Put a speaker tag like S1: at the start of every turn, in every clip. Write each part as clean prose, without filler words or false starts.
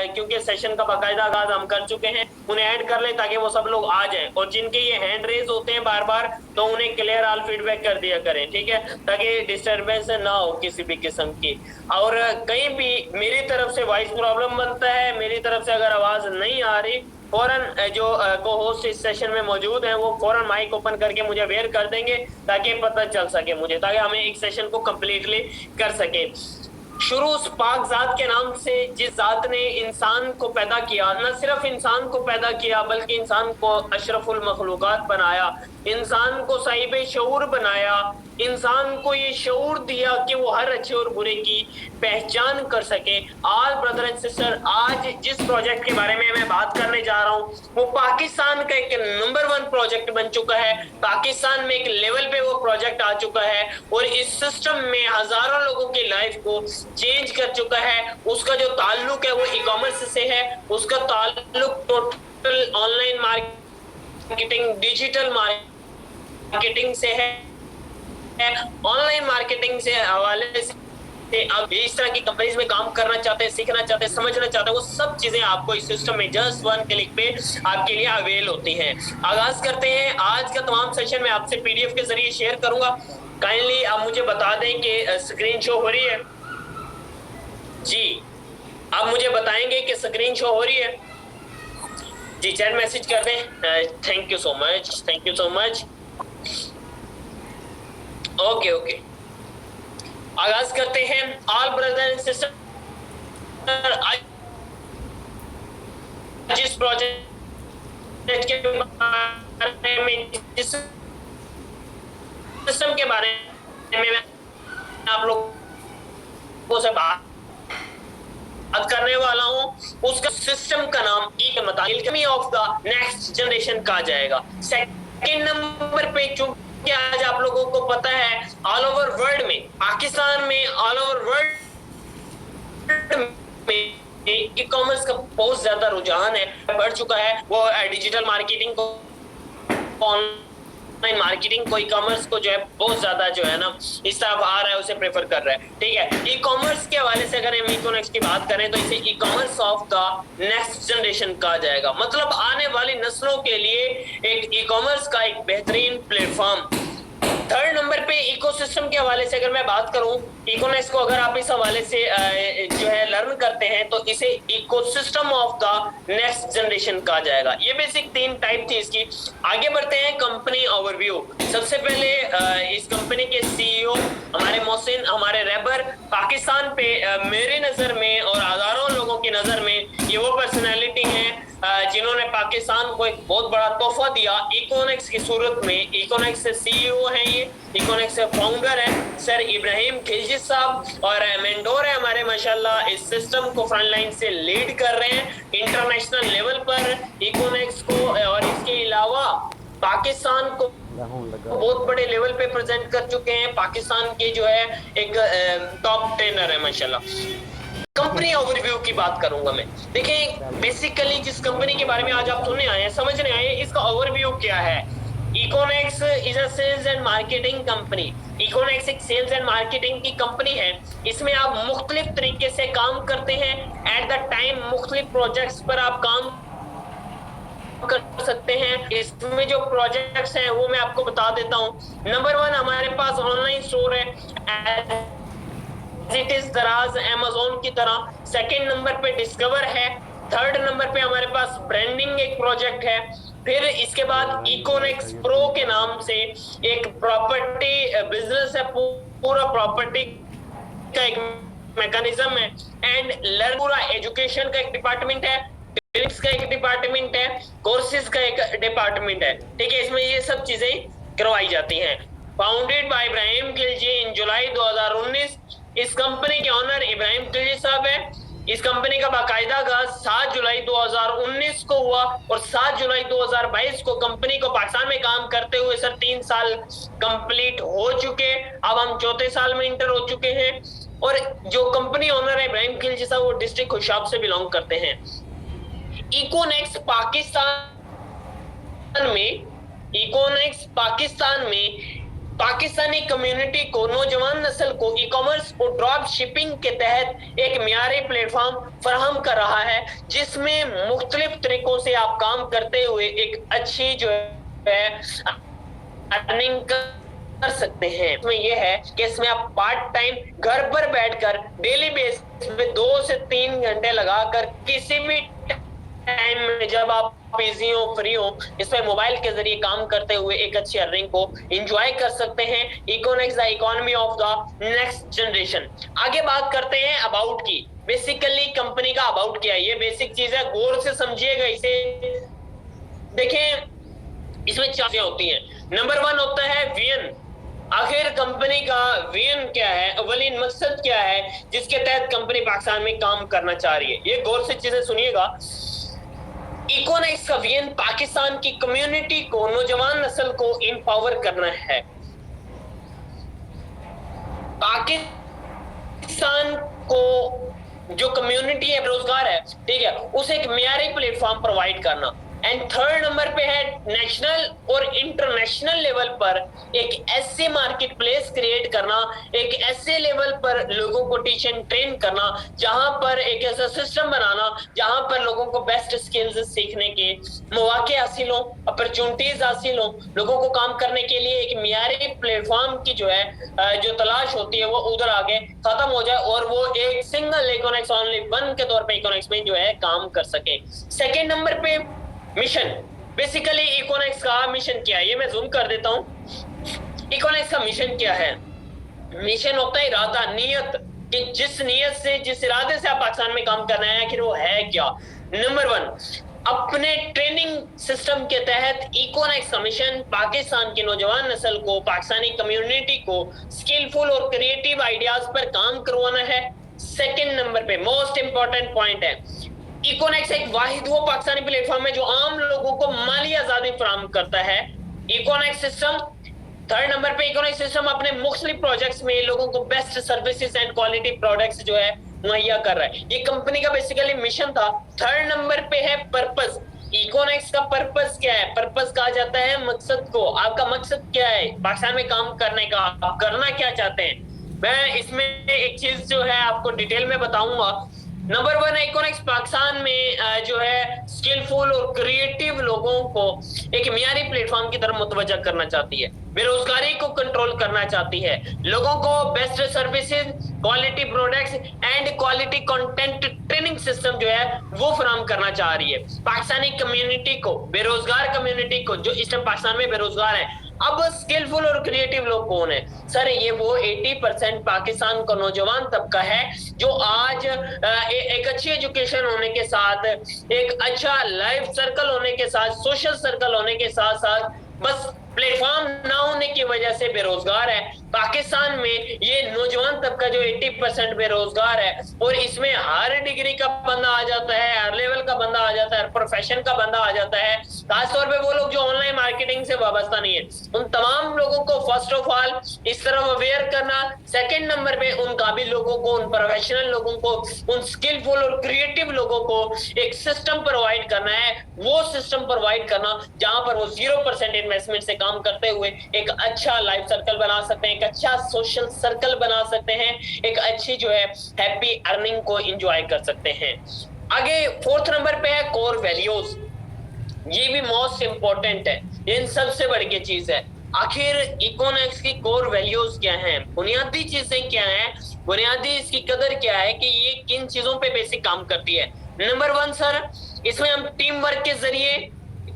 S1: क्योंकि सेशन का बाकायदा आगाज हम कर चुके हैं, उन्हें ऐड कर ले ताकि वो सब लोग आ जाएं, और जिनके ये हैंड रेज होते हैं बार बार तो उन्हें क्लियर ऑल फीडबैक कर दिया करें, ठीक है, ताकि डिस्टरबेंस ना हो किसी भी किस्म की। और कहीं भी मेरी तरफ से वॉइस प्रॉब्लम बनता है, मेरी तरफ से अगर आवाज नहीं आ रही, फौरन जो को होस्ट इस सेशन में मौजूद है वो फौरन माइक ओपन करके मुझे अवेयर कर देंगे ताकि पता चल सके मुझे, ताकि हमें एक सेशन को कंप्लीटली कर सके। शुरू उस पाक जात के नाम से जिस जात ने इंसान को पैदा किया, न सिर्फ इंसान को पैदा किया बल्कि इंसान को अशरफुल मखलूकात बनाया, इंसान को साहिब शऊर बनाया, इंसान को ये शऊर दिया कि वो हर अच्छे और बुरे की पहचान कर सके। ऑल ब्रदर एंड सिस्टर, आज जिस प्रोजेक्ट के बारे में मैं बात करने जा रहा हूँ वो पाकिस्तान का एक नंबर 1 प्रोजेक्ट बन चुका है। पाकिस्तान में एक लेवल पे वो प्रोजेक्ट आ चुका है और इस सिस्टम में हजारों लोगों की लाइफ को चेंज कर चुका है। उसका जो ताल्लुक है वो ई कॉमर्स से है, उसका ताल्लुक total online marketing, digital marketing से है, ऑनलाइन मार्केटिंग से हवाले से। आप इस तरह की कंपनीज में काम करना चाहते हैं, सीखना चाहते हैं, समझना चाहते हैं, वो सब चीजें आपको इस सिस्टम में जस्ट 1 क्लिक पे आपके लिए अवेल होती हैं। आगाज करते हैं। आज का तमाम सेशन मैं आपसे पीडीएफ के जरिए शेयर करूंगा। काइंडली आप मुझे बता दें कि स्क्रीन शो हो रही है? जी, आप मुझे बताएंगे कि स्क्रीन शो हो रही है? जी, चैट मैसेज कर दें। Thank you so much, thank you so much. Okay okay, आगाज करते हैं। ऑल ब्रदर एंड सिस्टर, जिस प्रोजेक्ट के बारे में, जिस सिस्टम के बारे में मैं आप लोगों से बात करने वाला हूं, उसका सिस्टम का नाम economy of the next generation कहा जाएगा। सेकंड नंबर पे चूंकि आज आप लोगों को पता है ऑल ओवर वर्ल्ड में, पाकिस्तान में, ऑल ओवर वर्ल्ड में ई कॉमर्स का बहुत ज्यादा रुझान है, बढ़ चुका है। वो डिजिटल मार्केटिंग को, ऑनलाइन मार्केटिंग को, ई कॉमर्स को जो है बहुत ज्यादा जो है ना इस तरफ आ रहा है, उसे प्रेफर कर रहा है, ठीक है। ई कॉमर्स के हवाले से अगर हम इकोनॉमिक्स की बात करें तो इसे e commerce of the next generation कहा जाएगा, मतलब आने वाली नस्लों के लिए एक ई कॉमर्स का एक बेहतरीन प्लेटफॉर्म। थर्ड नंबर पे इकोसिस्टम के हवाले से अगर मैं बात करूं, इकोनॉमिक्स को अगर आप इस हवाले से जो है लर्न करते हैं तो इसे ecosystem of the next generation कहा जाएगा। ये बेसिक 3 टाइप थी इसकी। आगे बढ़ते हैं कंपनी ओवरव्यू। सबसे पहले इस कंपनी के सीईओ हमारे मोहसिन, हमारे रहबर, पाकिस्तान पे मेरी नजर में और हजारों लोगों की नजर में ये वो पर्सनैलिटी है जिन्होंने पाकिस्तान को एक बहुत बड़ा तोहफा दिया इकोनॉमिक्स की सूरत में। इकोनॉमिक्स से सीईओ हैं ये, इकोनॉमिक्स से फाउंडर है सर इब्राहिम खिलजी साहब, और मेंटोर है हमारे माशाल्लाह, इस सिस्टम को फ्रंट लाइन से लीड कर रहे हैं इंटरनेशनल लेवल पर इकोनॉमिक्स को, और इसके अलावा पाकिस्तान को बहुत बड़े लेवल पे प्रेजेंट कर चुके हैं। पाकिस्तान के जो है एक टॉप ट्रेनर है माशाल्लाह। कंपनी ओवरव्यू की बात करूंगा मैं। देखिए बेसिकली जिस कंपनी के बारे में आज आप सुनने आए हैं, समझने आए हैं, इसका ओवरव्यू क्या है। Economics is a sales and marketing company. Economics एक सेल्स एंड मार्केटिंग की कंपनी है। इसमें आप मुख्तलिफ तरीके से काम करते हैं। एट द टाइम मुख्तलिफ प्रोजेक्ट्स पर आप काम कर सकते हैं। इसमें जो प्रोजेक्ट्स हैं वो मैं आपको बता देता हूँ। नंबर 1 हमारे पास ऑनलाइन स्टोर है, इट इज दराज अमेज़न की तरह। सेकंड नंबर पे डिस्कवर है। थर्ड नंबर पे हमारे पास ब्रांडिंग एक प्रोजेक्ट है। फिर इसके बाद इकोनॉमिक्स प्रो के नाम से एक प्रॉपर्टी बिजनेस है, पूरा प्रॉपर्टी का एक मैकेनिज्म है। एंड लर्न पूरा एजुकेशन का एक डिपार्टमेंट है, का एक डिपार्टमेंट है, कोर्सेज का एक डिपार्टमेंट है, ठीक है। इसमें ये सब चीजें करवाई जाती हैं। फाउंडेड बाय इब्राहिम खिलजी इन जुलाई 2019। इस कंपनी के ऑनर इब्राहिम खिलजी साहब है। इस कंपनी का बाकायदा आगाज 7 जुलाई 2019 को हुआ और 7 जुलाई 2022 को कंपनी को पाकिस्तान में काम करते हुए सर 3 साल कंप्लीट हो चुके। अब हम चौथे साल में इंटर हो चुके हैं। और जो कंपनी ओनर है इब्राहिम खिलजी साहब, वो डिस्ट्रिक्ट खुशाब से बिलोंग करते हैं। इकोनॉमिक्स पाकिस्तान में पाकिस्तानी कम्युनिटी को, नौजवान नस्ल को ई कॉमर्स और ड्रॉप शिपिंग के तहत एक मियारी प्लेटफॉर्म फराहम कर रहा है, जिसमें मुख्तलिफ तरीकों से आप काम करते हुए एक अच्छी जो है अर्निंग कर सकते हैं। इसमें यह है कि इसमें आप पार्ट टाइम घर पर बैठकर डेली बेसिस पे 2 से 3 घंटे लगाकर किसी भी टाइम में जब आप बिजी हो, फ्री हो, इसमें मोबाइल के जरिए काम करते हुए एक अच्छी अर्निंग को एंजॉय कर सकते हैं। Economics the economy of the next generation. आगे बात करते हैं अबाउट की। बेसिकली कंपनी का अबाउट क्या है, ये बेसिक चीज है, गौर से समझिएगा इसे। देखें इसमें 4 चीजें होती हैं। नंबर 1 होता है विजन। आखिर कंपनी का विजन क्या है, अवलीन मकसद क्या है जिसके तहत कंपनी पाकिस्तान में काम करना चाह रही है। ये गौर से चीजें सुनिएगा। इकोनॉमिक्स का विजन पाकिस्तान की कम्युनिटी को, नौजवान नस्ल को एम्पावर करना है। पाकिस्तान को जो कम्युनिटी है, बेरोजगार है, ठीक है, उसे एक मियारी प्लेटफॉर्म प्रोवाइड करना। एंड थर्ड नंबर पे है नेशनल और इंटरनेशनल लेवल पर एक ऐसे मार्केट प्लेस क्रिएट करना, एक ऐसे लेवल पर लोगों को टीच एंड ट्रेन करना, जहां पर एक ऐसा सिस्टम बनाना जहां पर लोगों को बेस्ट स्किल्स सीखने के मौके हासिल हो, अपॉर्चुनिटीज हासिल हो, लोगों को काम करने के लिए एक मियारी प्लेटफॉर्म की जो है जो तलाश होती है वो उधर आगे खत्म हो जाए और वो एक सिंगल इकोनॉमिक्स ओनली वन के तौर पे इकोनॉमिक्स में जो है काम कर सके। सेकेंड नंबर पे मिशन। बेसिकली इकोनॉमिक्स का मिशन क्या है, ये मैं जूम कर देता हूं। इकोनॉमिक्स का मिशन क्या है? मिशन होता है इरादा, नियत, कि जिस नियत से, जिस इरादे से आप पाकिस्तान में काम करना है, आखिर वो है क्या। नंबर 1, अपने ट्रेनिंग सिस्टम के तहत इकोनॉमिक्स का मिशन पाकिस्तान की नौजवान नस्ल को, पाकिस्तानी कम्युनिटी को स्किलफुल और क्रिएटिव आइडियाज पर काम करवाना है। सेकेंड नंबर पे मोस्ट इंपॉर्टेंट पॉइंट है, इकोनॉमिक्स एक वाहिद वो पाकिस्तानी प्लेटफॉर्म है जो आम लोगों को माली आजादी फराहम करता है। Economics system. थर्ड नंबर पे इकोनॉमिक्स सिस्टम अपने मुख्तलिफ प्रोजेक्ट्स में लोगों को best services and quality products जो है मुहैया कर रहा है। ये कंपनी का बेसिकली मिशन था। थर्ड नंबर पे है पर्पस। इकोनॉमिक्स का पर्पस क्या है? पर्पस कहा जाता है मकसद को। आपका मकसद क्या है पाकिस्तान में काम करने का, आप करना क्या चाहते हैं? मैं इसमें एक चीज जो है आपको डिटेल में बताऊंगा। नंबर 1 है इकोनॉमिक्स पाकिस्तान में जो है स्किलफुल और क्रिएटिव लोगों को एक मियारी प्लेटफॉर्म की तरफ मुतवज्जा करना चाहती है, बेरोजगारी को कंट्रोल करना चाहती है, लोगों को best services, quality products and quality content training system जो है वो फराहम करना चाह रही है। पाकिस्तानी कम्युनिटी को, बेरोजगार कम्युनिटी को, जो इस टाइम पाकिस्तान में बेरोजगार है। अब स्किलफुल और क्रिएटिव लोग कौन है सर? ये वो 80% पाकिस्तान का नौजवान तबका है जो आज एक अच्छी एजुकेशन होने के साथ, एक अच्छा लाइफ सर्कल होने के साथ, सोशल सर्कल होने के साथ साथ बस प्लेटफॉर्म ना होने की वजह से बेरोजगार है। पाकिस्तान में ये नौजवान तबका जो 80% बेरोजगार है और इसमें हर डिग्री का बंदा आ जाता है, हर लेवल का बंदा आ जाता है, हर प्रोफेशन का बंदा आ जाता है। खासतौर पे वो लोग जो ऑनलाइन मार्केटिंग से वाबस्ता नहीं है, उन तमाम लोगों को फर्स्ट ऑफ ऑल इस तरफ अवेयर करना। सेकेंड नंबर पे उन काबिल लोगों को, उन प्रोफेशनल लोगों को, उन स्किलफुल और क्रिएटिव लोगों को एक सिस्टम प्रोवाइड करना है। वो सिस्टम प्रोवाइड करना जहां पर वो 0% इन्वेस्टमेंट से काम करते हुए एक अच्छा लाइफ सर्कल बना सकते हैं, एक अच्छा सोशल सर्कल बना सकते हैं, एक अच्छी जो है हैप्पी अर्निंग को एंजॉय कर सकते हैं। आगे फोर्थ नंबर पे है कोर वैल्यूज। ये भी मोस्ट इंपॉर्टेंट है, इन सबसे बड़ी की चीज है। आखिर इकोनॉमिक्स की कोर वैल्यूज क्या हैं, बुनियादी चीजें क्या हैं, बुनियादी इसकी कदर क्या है कि ये किन चीजों पे बेसिक काम करती है। नंबर 1 सर, इसमें हम टीम वर्क के जरिए,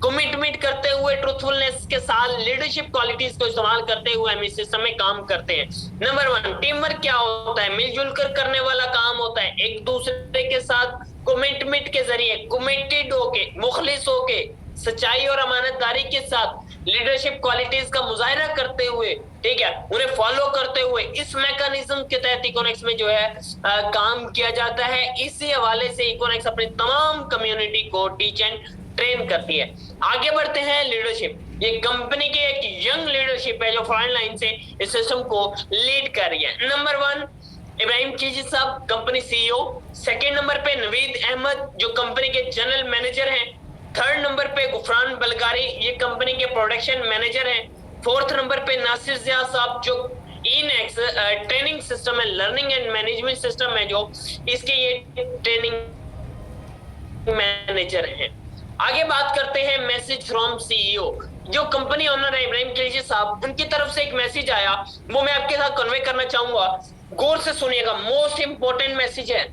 S1: कमिटमेंट करते हुए, ट्रूथफुलनेस के साथ, लीडरशिप क्वालिटीज को इस्तेमाल करते हुए हम इस सिस्टम में काम करते हैं। नंबर 1 टीम वर्क क्या होता है? मिलजुल कर करने वाला काम होता है, एक दूसरे के साथ कमिटमेंट के जरिए, कमिटेड होके, मुखलिस होके, सच्चाई और अमानतदारी के साथ लीडरशिप क्वालिटीज का मुजाहिरा करते हुए, ठीक है, उन्हें फॉलो करते हुए इस मैकेनिज्म के तहत इकोनॉमिक्स में जो है काम किया जाता है। इसी हवाले से इकोनॉमिक्स अपनी तमाम कम्युनिटी को टीच एंड ट्रेन करती है। आगे बढ़ते हैं लीडरशिप। ये कंपनी की एक यंग लीडरशिप है जो फ्रंट लाइन से इस सिस्टम को लीड कर रही है। नंबर 1 इब्राहिम कीजी साहब, कंपनी सीईओ। सेकंड नंबर पे नवीद अहमद जो कंपनी के जनरल मैनेजर हैं। थर्ड नंबर पे गुफरान बलगारी, ये कंपनी के प्रोडक्शन मैनेजर हैं। फोर्थ नंबर पे नासिर जिया साहब, जो इनेक्स ट्रेनिंग सिस्टम है, लर्निंग एंड मैनेजमेंट सिस्टम है जो, इसके ये ट्रेनिंग मैनेजर हैं। आगे बात करते हैं मैसेज फ्रॉम सीईओ। जो कंपनी ओनर है इब्राहिम खिलजी साहब, उनकी तरफ से एक मैसेज आया, वो मैं आपके साथ कन्वे करना चाहूंगा, गौर से सुनिएगा, मोस्ट इंपोर्टेंट मैसेज है।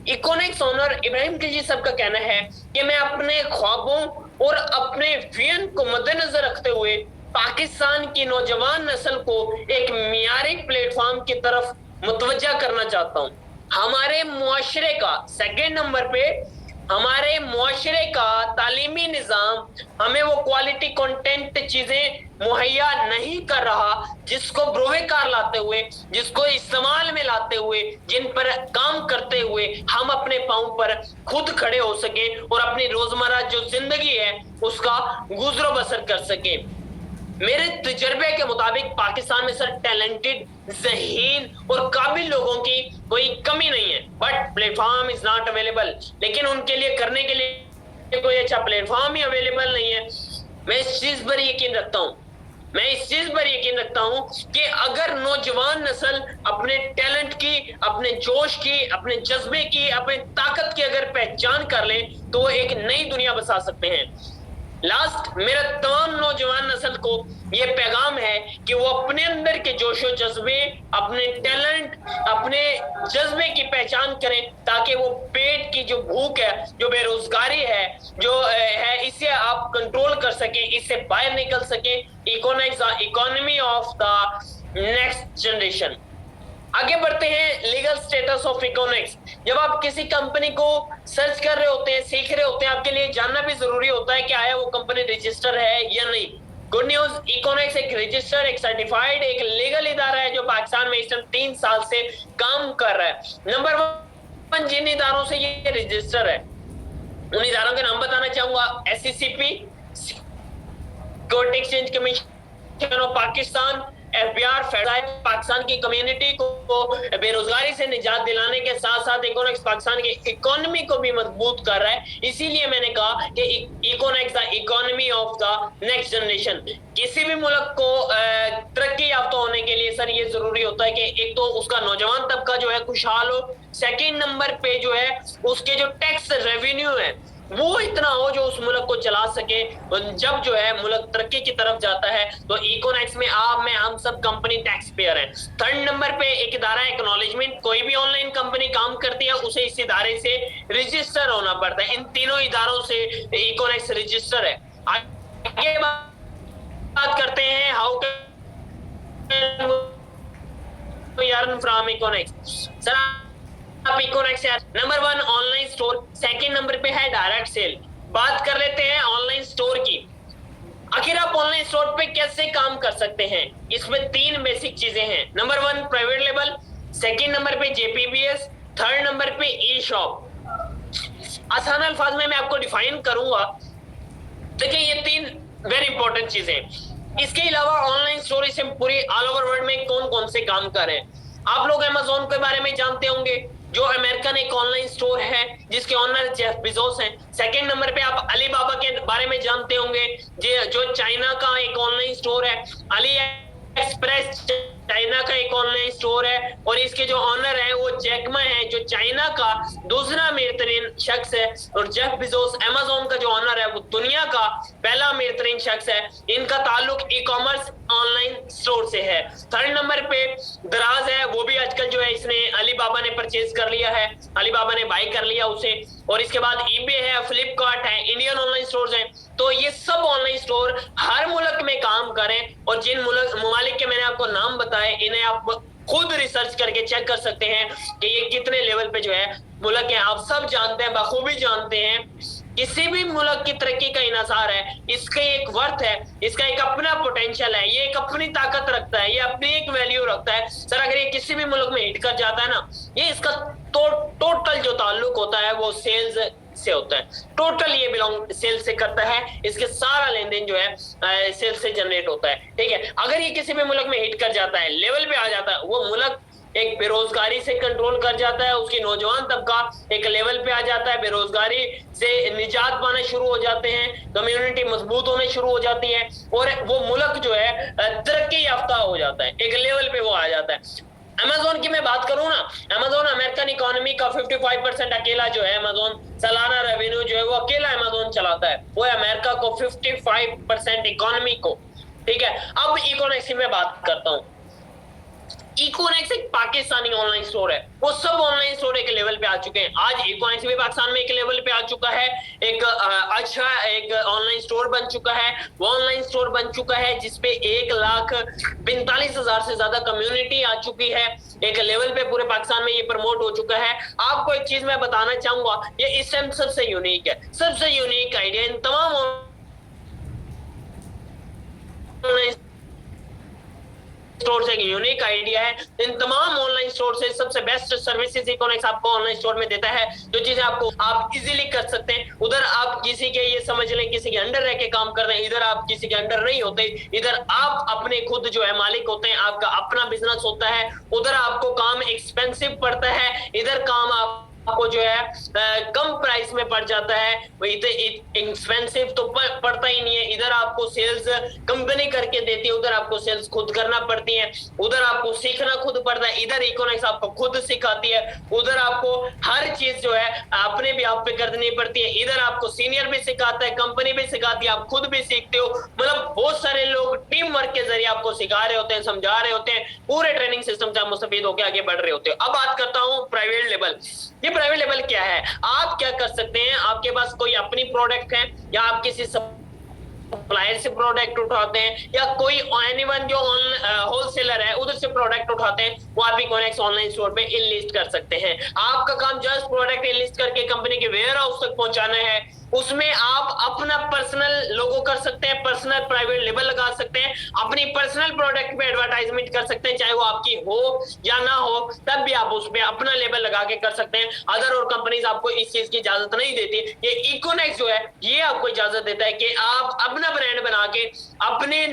S1: इकोनिक्स ओनर इब्राहिम खिलजी साहब का कहना है कि मैं अपने ख्वाबों और अपने विजन को मद्देनजर रखते हुए पाकिस्तान की नौजवान नस्ल को एक मियारी प्लेटफॉर्म की तरफ मुतवज्जा करना चाहता हूं। हमारे मुआशरे का, सेकेंड नंबर पे, हमारे मुआशरे का तालीमी निजाम हमें वो क्वालिटी कंटेंट चीजें मुहैया नहीं कर रहा जिसको ब्रोवेकार लाते हुए, जिसको इस्तेमाल में लाते हुए, जिन पर काम करते हुए हम अपने पांव पर खुद खड़े हो सके और अपनी रोजमर्रा जो जिंदगी है उसका गुजरो बसर कर सके। मेरे तजर्बे के मुताबिक पाकिस्तान में सर टैलेंटेड, ज़हीन और काबिल लोगों की कोई कमी नहीं है, but platform is not available. लेकिन उनके लिए करने के लिए कोई अच्छा प्लेटफॉर्म ही अवेलेबल नहीं है। मैं इस चीज पर यकीन रखता हूँ, मैं इस चीज पर यकीन रखता हूं कि अगर नौजवान नस्ल अपने टैलेंट की, अपने जोश की, अपने जज्बे की, अपनी ताकत की अगर पहचान कर ले तो वो एक नई दुनिया बसा सकते हैं। लास्ट, मेरा तमाम नौजवान नस्ल को ये पैगाम है कि वो अपने अंदर के जोशो जज्बे, अपने टैलेंट, अपने जज्बे की पहचान करें, ताकि वो पेट की जो भूख है, जो बेरोजगारी है, जो है, इसे आप कंट्रोल कर सके, इससे बाहर निकल सके। Economy of the next generation. आगे बढ़ते हैं, लीगल स्टेटस ऑफ इकोनिक्स। जब आप किसी कंपनी को सर्च कर रहे होते हैं, सीख रहे होते हैं, आपके लिए जानना भी जरूरी होता है कि आया वो कंपनी रजिस्टर है या नहीं। गुड न्यूज, इकोनिक्स एक रजिस्टर, एक सर्टिफाइड, एक लीगल इदारा है जो पाकिस्तान में इस टाइम 3 साल से काम कर रहा है। नंबर 1 जिन इदारों से ये रजिस्टर है, उन इदारों के नाम बताना चाहूंगा, SCCP, security exchange commission of Pakistan, FBI, Pakistan की कम्युनिटी को बेरोजगारी से निजात दिलाने के साथ साथ इकोनिक्स पाकिस्तान की इकोनॉमी को भी मजबूत कर रहा है। इसीलिए मैंने कहा कि Iconics the economy of the next generation. किसी भी मुल्क को तरक्की याफ्ता होने के लिए सर ये जरूरी होता है कि एक तो उसका नौजवान तबका जो है खुशहाल हो, सेकेंड नंबर पे जो है उसके जो टैक्स रेवेन्यू है वो इतना हो जो उस मुल्क को चला सके। जब जो है मुल्क तरक्की की तरफ जाता है तो इकोनिक्स में आप, मैं, हम सब कंपनी टैक्स पेयर हैं। थर्ड नंबर पे एक इदारा एक्नॉलेजमेंट, कोई भी ऑनलाइन कंपनी काम करती है उसे इस इदारे से रजिस्टर होना पड़ता है। इन तीनों इदारों से इकोनिक्स रजिस्टर है। आगे बात करते हैं how can we earn from Iconics. Sir Iconics number 1 online store, second number पे है डायरेक्ट सेल। बात कर लेते हैं ऑनलाइन स्टोर की। आखिर आप ऑनलाइन स्टोर पे कैसे काम कर सकते हैं? इसमें 3 बेसिक चीजें हैं। Number 1 private label, second number पे JPBS, थर्ड नंबर पे ई शॉप। आसान अल्फाज में मैं आपको डिफाइन करूंगा। देखिए ये 3 वेरी इंपॉर्टेंट चीजें। इसके अलावा ऑनलाइन स्टोर इसे पूरी ऑल ओवर वर्ल्ड में कौन कौन से काम कर रहे हैं। आप लोग अमेज़न के बारे में जानते होंगे, जो अमेरिकन एक ऑनलाइन स्टोर है जिसके ऑनर जेफ बेजोस हैं। सेकंड नंबर पे आप अलीबाबा के बारे में जानते होंगे, जो चाइना का एक ऑनलाइन स्टोर है। अली एक्सप्रेस चाइना का एक ऑनलाइन स्टोर है और इसके जो ऑनर है वो जैकमा है, जो चाइना का दूसरा बेहतरीन शख्स है। और जेफ बेजोस अमेज़न का जो ऑनर है वो दुनिया का पहला बेहतरीन शख्स है। इनका ताल्लुक ई कॉमर्स ऑनलाइन स्टोर से है। थर्ड नंबर पे दराज है, वो भी आजकल जो है इसने अलीबाबा ने परचेज कर लिया है, अलीबाबा ने बाय कर लिया उसे। और इसके बाद ईबे है, फ्लिपकार्ट है, इंडियन ऑनलाइन स्टोर्स हैं। तो ये सब ऑनलाइन स्टोर हर मुल्क में काम करें और जिन ममालिक के मैंने आपको नाम बताए इन्हें आप खुद रिसर्च करके चेक कर सकते हैं कि ये कितने लेवल पे जो है मुल्क है। आप सब जानते हैं, बखूबी जानते हैं, किसी भी मुल्क की तरक्की का इन्हिसार है, इसका एक वर्थ है, इसका एक अपना पोटेंशियल है, ये एक अपनी ताकत रखता है, ये अपनी एक वैल्यू रखता है। सर अगर ये किसी भी मुल्क में हिट कर जाता है ना, ये इसका टोटल जो ताल्लुक होता है वो सेल्स से होता है। टोटल ये बिलोंग सेल्स से करता है, इसके सारा लेन देन जो है सेल्स से जनरेट होता है। ठीक है, अगर ये किसी भी मुल्क में हिट कर जाता है, लेवल पे आ जाता है, वो मुल्क एक बेरोजगारी से कंट्रोल कर जाता है, उसकी नौजवान तबका एक लेवल पे आ जाता है, बेरोजगारी से निजात पाना शुरू हो जाते हैं, कम्युनिटी मजबूत होने शुरू हो जाती है और वो मुल्क जो है तरक्की याफ्ता हो जाता है, एक लेवल पे वो आ जाता है। अमेजोन की मैं बात करूं ना, अमेजोन अमेरिकन इकोनॉमी का 55% अकेला जो है अमेजोन सालाना रेवेन्यू जो है वो अकेला अमेजोन चलाता है, वो है अमेरिका को 55% इकोनॉमी को। ठीक है, अब इकोनॉमिक्स की मैं बात करता हूं। इकोनेक्स एक पाकिस्तानी ऑनलाइन स्टोर है, वो सब ऑनलाइन स्टोर एक लेवल पे आ चुके हैं। आज इकोनेक्स भी पाकिस्तान में एक लेवल पे आ चुका है, एक अच्छा एक ऑनलाइन स्टोर बन चुका है। वो ऑनलाइन स्टोर बन चुका है जिसपे 1,45,000 से ज्यादा कम्युनिटी आ चुकी है, एक लेवल पे पूरे पाकिस्तान में ये प्रमोट हो चुका है। आपको एक चीज मैं बताना चाहूंगा, ये इस टाइम सबसे यूनिक है, सबसे यूनिक आइडिया इन तमाम स्टोर से एक यूनिक आइडिया है। इन तमाम ऑनलाइन स्टोर से सबसे बेस्ट सर्विसेज इकोनॉमिक्स आपको ऑनलाइन स्टोर में देता है, जो चीजें आपको आप इजीली कर सकते हैं। उधर आप किसी के, ये समझ लें, किसी के अंडर रह के काम कर रहे हैं, इधर आप किसी के अंडर नहीं होते, इधर आप अपने खुद जो है मालिक होते हैं, आपका अपना बिजनेस होता है। उधर आपको काम एक्सपेंसिव पड़ता है, इधर काम आपको जो है कम प्राइस में पड़ जाता है, एक्सपेंसिव तो पड़ता ही नहीं है। इधर आपको सेल्स कंपनी करके देती है, उधर आपको सेल्स खुद करना पड़ती है, उधर आपको सीखना खुद पड़ता है, इधर इकोनॉमिक्स आपको खुद सिखाती है, उधर आपको हर चीज जो है अपने भी आप पे करनी पड़ती है। इधर आपको सीनियर भी सिखाता है, कंपनी भी सिखाती है, आप खुद भी सीखते हो। मतलब बहुत सारे लोग टीम वर्क के जरिए आपको सिखा रहे होते हैं, समझा रहे होते हैं, पूरे ट्रेनिंग सिस्टम से आप मुस्तफीद होकर आगे बढ़ रहे होते हो। अब बात करता हूँ प्राइवेट लेवल। ये प्राइवेट लेवल क्या है? आप क्या कर सकते हैं, आपके पास कोई अपनी प्रोडक्ट है या आप किसी सप्लायर से प्रोडक्ट उठाते हैं या कोई एनीवन जो होलसेलर है उधर से प्रोडक्ट उठाते हैं, वो आप इकोनॉमिक्स ऑनलाइन स्टोर पे इनलिस्ट कर सकते हैं। आपका काम जस्ट प्रोडक्ट इनलिस्ट करके कंपनी के वेयर हाउस तक पहुंचाना है। उसमें आप अपना पर्सनल लोगो कर सकते हैं, पर्सनल प्राइवेट लेबल लगा सकते हैं, अपनी पर्सनल प्रोडक्ट पे एडवर्टाइजमेंट कर सकते हैं, चाहे वो आपकी हो या ना हो, तब भी आप उस पे अपना लेबल लगा के कर सकते हैं। अदर और कंपनीज आपको इस चीज की इजाजत नहीं देती। ये इकोनॉमिक्स जो है ये आपको इजाजत देता है कि आप अपना ब्रांड बना के अपने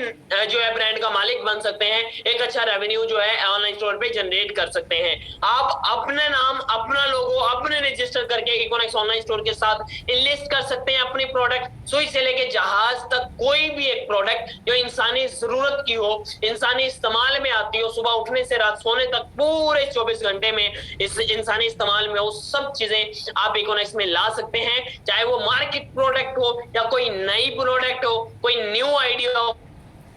S1: जो है ब्रांड का मालिक बन सकते हैं, एक अच्छा रेवेन्यू जो है ऑनलाइन स्टोर पे जनरेट कर सकते हैं। आप अपना नाम, अपना लोगो, अपने रजिस्टर करके इकोनॉमिक्स ऑनलाइन स्टोर के साथ इनलिस्ट कर सकते हैं अपनी प्रोडक्ट। सुई से लेके जहाज तक कोई भी एक प्रोडक्ट जो इंसानी जरूरत की हो, इंसानी इस्तेमाल में आती हो, सुबह उठने से रात सोने तक पूरे 24 घंटे में इस इंसानी इस्तेमाल में हो, सब चीजें आप इकोनॉमिक्स में ला सकते हैं। चाहे वो मार्केट प्रोडक्ट हो या कोई नई प्रोडक्ट हो, कोई न्यू आइडिया हो,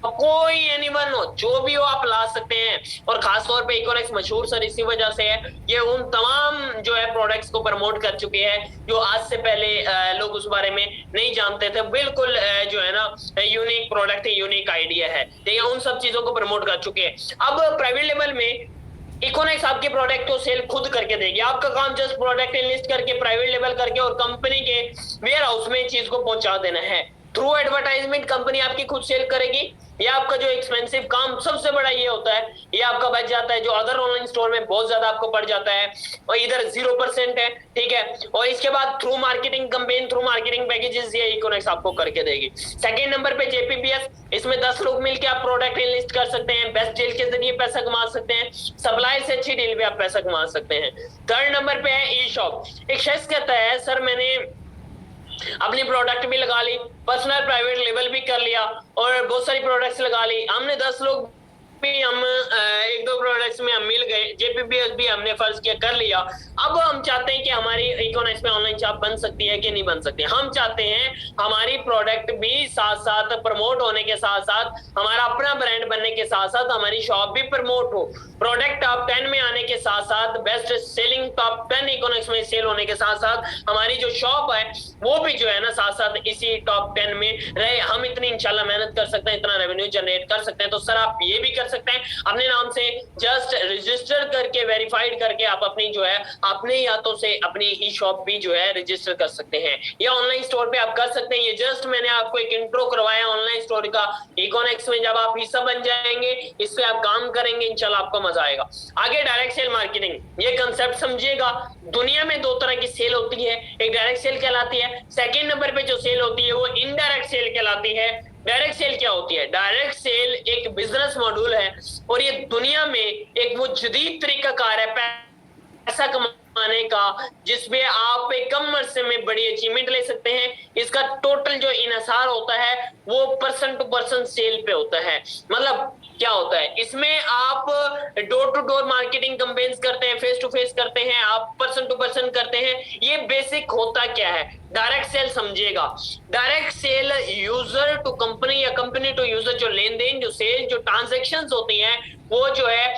S1: कोई एनीवन हो, जो भी हो आप ला सकते हैं। और खासतौर पे इकोनॉमिक्स मशहूर सर इसी वजह से है, ये उन तमाम जो है प्रोडक्ट्स को प्रमोट कर चुके हैं जो आज से पहले लोग उस बारे में नहीं जानते थे। बिल्कुल जो है ना यूनिक प्रोडक्ट है, यूनिक आइडिया है, ठीक है, उन सब चीजों को प्रमोट कर चुके हैं। अब प्राइवेट लेवल में इकोनॉमिक्स आपके प्रोडक्ट को सेल खुद करके देगी। आपका काम जस्ट प्रोडक्ट लिस्ट करके प्राइवेट लेवल करके और कंपनी के वेयर हाउस में चीज को पहुंचा देना है। थ्रू एडवर्टाइजमेंट कंपनी आपकी खुद सेल करेगी। ये आपका जो एक्सपेंसिव काम सबसे बड़ा ये होता है, ये आपका बच जाता है, जो अदर ऑनलाइन स्टोर में बहुत ज्यादा आपको पड़ जाता है, और इधर 0% है, ठीक है। और इसके बाद through marketing campaign, through marketing packages ये इकोनॉमिक्स आपको करके देगी। सेकंड नंबर पे जेपीपीएस, इसमें 10 लोग मिलकर आप प्रोडक्ट लिस्ट कर सकते हैं, बेस्ट डील के जरिए पैसा कमा सकते हैं, सप्लायर से अच्छी डील पे आप पैसा कमा सकते हैं। थर्ड नंबर पे है ई शॉप। एक शख्स कहता है सर मैंने अपनी प्रोडक्ट भी लगा ली, पर्सनल प्राइवेट लेबल भी कर लिया और बहुत सारी प्रोडक्ट्स लगा ली, हमने 10 लोग भी हम एक दो प्रोडक्ट्स में हम मिल गए, जेपीपीएस भी हमने फर्ज किया कर लिया। अब हम चाहते हैं कि हमारी इकोनॉमिक्स में ऑनलाइन शॉप बन सकती है कि नहीं बन सकती। हम चाहते हैं हमारी प्रोडक्ट भी साथ साथ प्रमोट होने के साथ साथ, हमारा अपना ब्रांड बनने के साथ साथ हमारी शॉप भी प्रमोट हो, प्रोडक्ट टॉप 10 में आने के साथ साथ, बेस्ट सेलिंग टॉप 10 इकोनॉमिक्स में सेल होने के साथ साथ हमारी जो शॉप है वो भी जो है ना साथ साथ इसी टॉप 10 में रहे। हम इतनी इंशाल्लाह मेहनत कर सकते हैं, इतना रेवेन्यू जनरेट कर सकते हैं। तो सर आप ये भी कर सकते हैं, अपने नाम से जस्ट रजिस्टर करके, वेरीफाइड करके आप अपनी जो है अपने हाथों से अपनी ई शॉप भी जो है रजिस्टर कर सकते हैं, या ऑनलाइन स्टोर पे आप कर सकते हैं। ये जस्ट मैंने आपको एक इंट्रो करवाया ऑनलाइन स्टोर का। इकोनॉमिक्स में जब आप हिस्सा बन जाएंगे, इस पे आप काम करेंगे, इंशाल्लाह आपको मजा आएगा। आगे डायरेक्ट सेल मार्केटिंग, ये कंसेप्ट समझिएगा। दुनिया में दो तरह की सेल होती है, एक डायरेक्ट सेल कहलाती है, सेकंड नंबर पे जो सेल होती है वो इनडायरेक्ट सेल कहलाती है। डायरेक्ट सेल क्या होती है? डायरेक्ट सेल एक बिजनेस मॉड्यूल है और ये दुनिया में एक वो जदीद तरीका कार है पैसा कमाने का, जिसमें आप एक कम अरसे में बड़ी अचीवमेंट ले सकते हैं। इसका टोटल जो इन्हिसार होता है वो पर्सन टू पर्सन सेल पे होता है। मतलब क्या होता है इसमें? आप door to door marketing campaigns करते हैं, फेस टू फेस करते हैं, आप पर्सन टू पर्सन करते हैं। ये बेसिक होता क्या है? डायरेक्ट सेल समझिएगा। Direct sale user to company या कंपनी टू यूजर, जो लेन देन, जो सेल, जो ट्रांजेक्शन होती हैं, वो जो है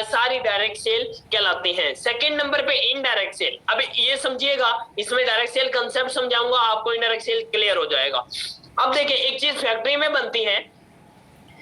S1: सारी डायरेक्ट सेल कहलाती हैं। सेकंड नंबर पे इनडायरेक्ट सेल। अब ये समझिएगा, इसमें डायरेक्ट सेल कंसेप्ट समझाऊंगा आपको, इनडायरेक्ट सेल क्लियर हो जाएगा। अब देखिए, एक चीज फैक्ट्री में बनती है,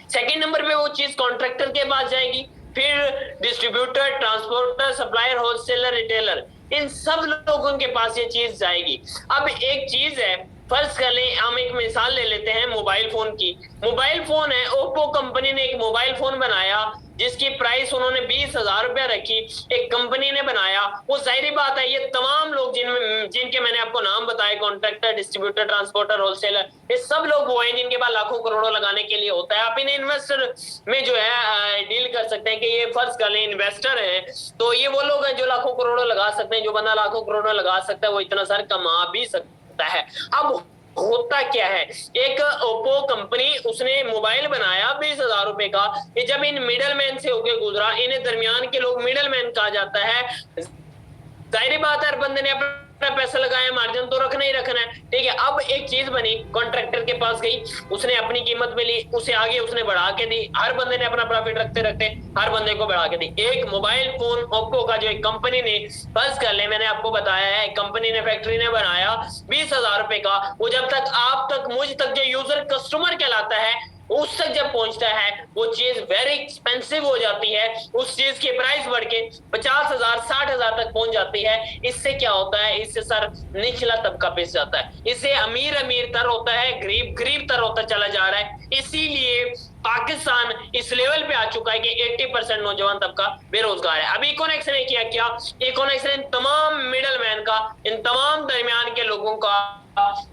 S1: सेकंड नंबर पे वो चीज कॉन्ट्रैक्टर के पास जाएगी, फिर distributor, transporter, supplier, wholesaler, retailer, इन सब लोगों के पास ये चीज जाएगी। अब एक चीज है, फर्ज कर लें, हम एक मिसाल ले लेते हैं मोबाइल फोन की। मोबाइल फोन है, ओप्पो कंपनी ने एक मोबाइल फोन बनाया जिसकी प्राइस उन्होंने 20,000 रुपया रखी, एक कंपनी ने बनाया। वो जाहिर बात है, ये तमाम लोग जिनके मैंने आपको नाम बताए, कॉन्ट्रैक्टर, डिस्ट्रीब्यूटर, ट्रांसपोर्टर, होलसेलर, ये सब लोग वो हैं जिनके पास लाखों करोड़ों लगाने के लिए होता है। आप इन्हें इन्वेस्टर में जो है डील कर सकते हैं कि ये फर्ज कर लें इन्वेस्टर है, तो ये वो लोग हैं जो लाखों करोड़ों लगा सकते हैं। जो बंदा लाखों करोड़ों लगा सकता है वो इतना सारा कमा भी सकता है। अब होता क्या है, एक ओप्पो कंपनी, उसने मोबाइल बनाया 20,000 रुपए का। ये जब इन मिडल मैन से होके गुजरा, इन्हें दरमियान के लोग मिडल मैन कहा जाता है। जाहिर बात है, हर बंदे ने अपना पैसा लगाया, मार्जिन तो रखना ही रखना है, ठीक है। अब एक चीज बनी, कॉन्ट्रैक्टर के पास गई, उसने अपनी कीमत में ली, उसे आगे उसने बढ़ा के दी, हर बंदे ने अपना प्रॉफिट रखते रखते हर बंदे को बढ़ा के दी। एक मोबाइल फोन ओप्पो का जो एक कंपनी ने, फर्ज कर ले, मैंने आपको बताया है, कंपनी ने, फैक्ट्री ने बनाया 20,000 रुपए का, वो जब तक आप तक, मुझ तक, जो यूजर कस्टमर कहलाता है, उस तक जब पहुंचता है, वो चीज वेरी एक्सपेंसिव हो जाती है। उस चीज की प्राइस बढ़ के 50,000, 60,000 तक पहुंच जाती है। इससे क्या होता है? इससे सर निचला तबका पिस जाता है, इससे अमीर अमीर तर होता है, गरीब गरीब तर होता चला जा रहा है। इसीलिए पाकिस्तान इस लेवल पे आ चुका है कि 80% नौजवान तबका बेरोजगार है। अब इकोनॉमिक्स ने किया क्या? इकोनॉमिक्स ने इन तमाम मिडल मैन का, इन तमाम दरमियान के लोगों का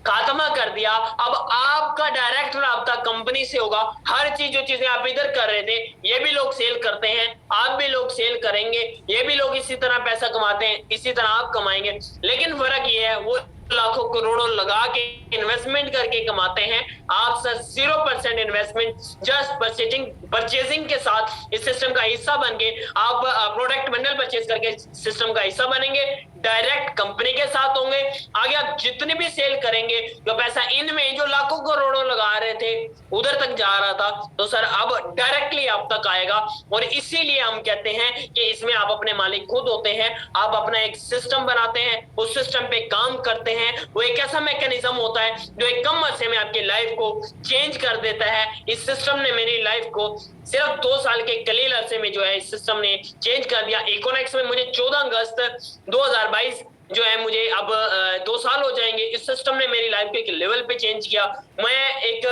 S1: खात्मा कर दिया। अब आपका डायरेक्ट राब्ता कंपनी से होगा। हर चीज, जो चीजें आप इधर कर रहे थे, ये भी लोग सेल करते हैं, आप भी लोग सेल करेंगे, ये भी लोग इसी तरह पैसा कमाते हैं, इसी तरह आप कमाएंगे। लेकिन फर्क ये है, वो लाखों करोड़ों लगा के इन्वेस्टमेंट करके कमाते हैं, आप सर 0% इन्वेस्टमेंट, जस्ट परचेजिंग के साथ इस सिस्टम का हिस्सा बन के आप प्रोडक्ट बंडल परचेज करके सिस्टम का हिस्सा बनेंगे, डायरेक्ट कंपनी के साथ होंगे। आगे आप जितने भी सेल करेंगे, जो पैसा इनमें जो लाखों करोड़ों लगा रहे थे उधर तक जा रहा था, तो सर अब डायरेक्टली आप तक आएगा। और इसीलिए हम कहते हैं कि इसमें आप अपने मालिक खुद होते हैं। आप अपना एक सिस्टम बनाते हैं, उस सिस्टम पे काम करते हैं। वो एक ऐसा मैकेनिज्म होता है जो एक कम अरसे में आपकी लाइफ को चेंज कर देता है। इस सिस्टम ने मेरी लाइफ को सिर्फ 2 साल के कलील अरसे में जो है इस सिस्टम ने चेंज कर दिया। इकोनॉमिक्स में मुझे 14 अगस्त 2022 जो है, मुझे अब 2 साल हो जाएंगे। इस सिस्टम ने मेरी लाइफ को एक लेवल पे चेंज किया। मैं एक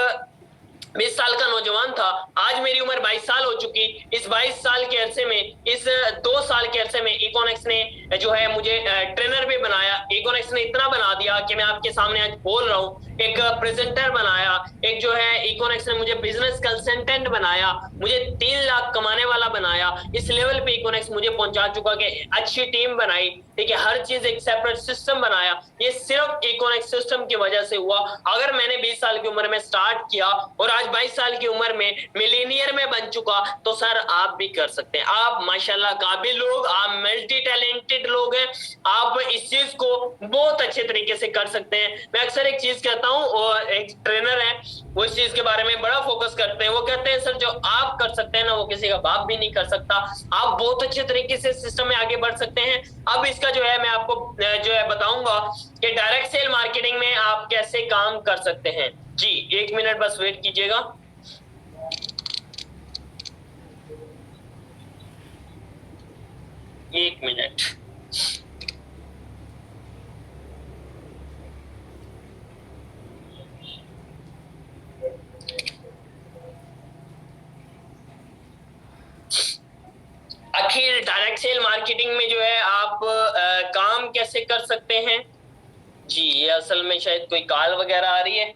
S1: 20 साल का नौजवान था, आज मेरी उम्र 22 साल हो चुकी। इस 22 साल के अरसे में, इस 2 साल के अरसे में इकोनॉमिक्स ने जो है मुझे ट्रेनर भी बनाया। इकोनॉमिक्स ने इतना बना दिया कि मैं आपके सामने आज बोल रहा हूँ। एक प्रेजेंटर बनाया, एक जो है इकोनॉमिक्स ने मुझे बिजनेस कंसल्टेंट बनाया, मुझे 3 लाख कमाने वाला बनाया। इस लेवल पे इकोनॉमिक्स मुझे पहुंचा चुका कि अच्छी टीम बनाई, ठीक है, हर चीज एक सेपरेट सिस्टम बनाया। ये सिर्फ इकोनॉमिक्स सिस्टम की वजह से हुआ। अगर मैंने 20 साल की उम्र में स्टार्ट किया और आज 22 साल की उम्र में मिलीनियर में बन चुका, तो सर आप भी कर सकते हैं। आप माशाल्लाह काबिल लोग, आप मल्टी टैलेंटेड लोग हैं, आप इस चीज को बहुत अच्छे तरीके से कर सकते हैं। मैं अक्सर एक चीज कहता हूँ, और एक ट्रेनर है, वो इस चीज के बारे में बड़ा फोकस करते हैं। वो कहते हैं सर, जो आप कर सकते हैं ना, वो किसी का बाप भी नहीं कर सकता। आप बहुत अच्छे तरीके से सिस्टम में आगे बढ़ सकते हैं। अब इसका जो है मैं आपको जो है बताऊंगा कि डायरेक्ट सेल मार्केटिंग में आप कैसे काम कर सकते हैं। जी 1 मिनट बस वेट कीजिएगा। एक मिनट। आखिर डायरेक्ट सेल मार्केटिंग में जो है आप काम कैसे कर सकते हैं। जी, ये असल में शायद कोई कॉल वगैरह आ रही है।